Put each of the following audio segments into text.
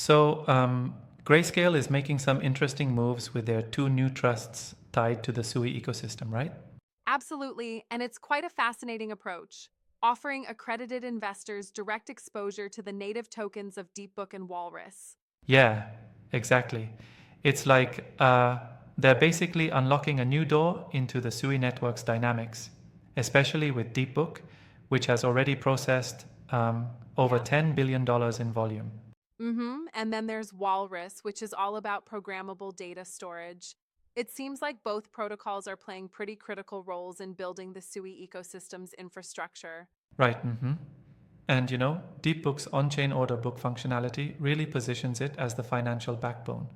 Grayscale is making some interesting moves with their two new trusts tied to the SUI ecosystem, right? Absolutely, and it's quite a fascinating approach, offering accredited investors direct exposure to the native tokens of DeepBook and Walrus. Yeah, exactly. It's like they're basically unlocking a new door into the SUI network's dynamics, especially with DeepBook, which has already processed over Yeah. $10 billion dollars in volume. And then there's Walrus, which is all about programmable data storage. It seems like both protocols are playing pretty critical roles in building the SUI ecosystem's infrastructure. Right. And DeepBook's on chain order book functionality really positions it as the financial backbone,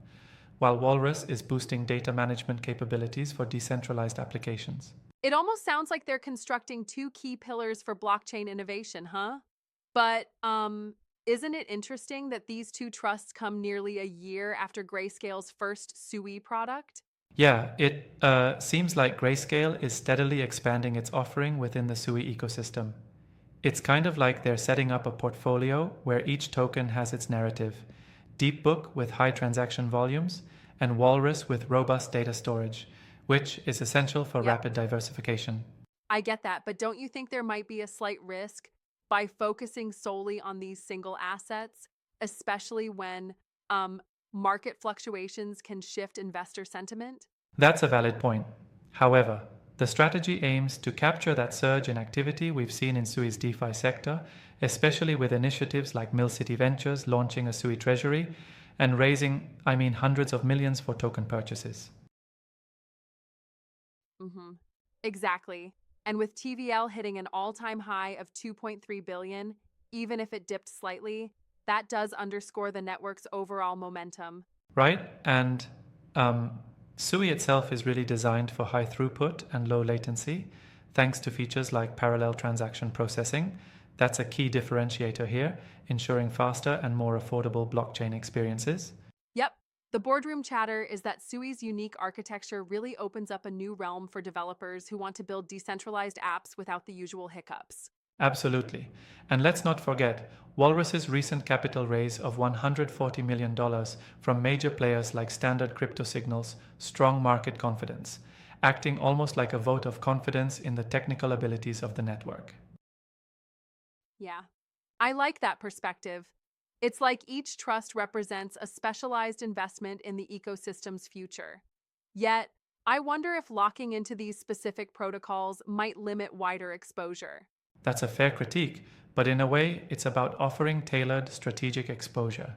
while Walrus is boosting data management capabilities for decentralized applications. It almost sounds like they're constructing two key pillars for blockchain innovation, huh? But isn't it interesting that these two trusts come nearly a year after Grayscale's first SUI product? Yeah, it seems like Grayscale is steadily expanding its offering within the SUI ecosystem. It's kind of like they're setting up a portfolio where each token has its narrative. DeepBook with high transaction volumes, and Walrus with robust data storage, which is essential for Yep. rapid diversification. I get that, but don't you think there might be a slight risk by focusing solely on these single assets, especially when um, market fluctuations can shift investor sentiment? That's a valid point. However, the strategy aims to capture that surge in activity we've seen in SUI's DeFi sector, especially with initiatives like Mill City Ventures launching a SUI treasury and raising, hundreds of millions for token purchases. hmm Exactly. And with TVL hitting an all-time high of 2.3 billion, even if it dipped slightly, that does underscore the network's overall momentum. Right? And um, SUI itself is really designed for high throughput and low latency, thanks to features like parallel transaction processing. That's a key differentiator here, ensuring faster and more affordable blockchain experiences. Yep. The boardroom chatter is that SUI's unique architecture really opens up a new realm for developers who want to build decentralized apps without the usual hiccups. Absolutely. And let's not forget Walrus's recent capital raise of $140 million dollars from major players like Standard Crypto signals strong market confidence, acting almost like a vote of confidence in the technical abilities of the network. Yeah. I like that perspective. It's like each trust represents a specialized investment in the ecosystem's future. Yet, I wonder if locking into these specific protocols might limit wider exposure. That's a fair critique, but in a way, it's about offering tailored strategic exposure.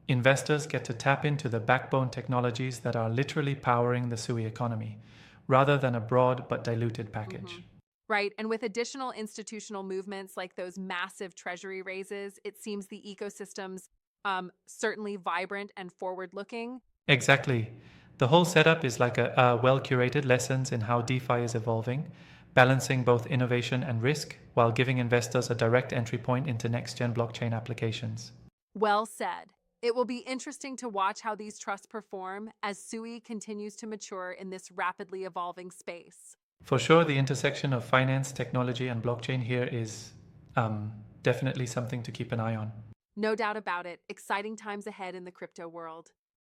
Investors get to tap into the backbone technologies that are literally powering the SUI economy, rather than a broad but diluted package. Mhm. Right. And with additional institutional movements like those massive treasury raises, it seems the ecosystem's certainly vibrant and forward looking. Exactly. The whole setup is like a well curated lessons in how DeFi is evolving, balancing both innovation and risk while giving investors a direct entry point into next gen blockchain applications. Well said. It will be interesting to watch how these trusts perform as SUI continues to mature in this rapidly evolving space. For sure, the intersection of finance, technology, and blockchain here is definitely something to keep an eye on. No doubt about it, exciting times ahead in the crypto world.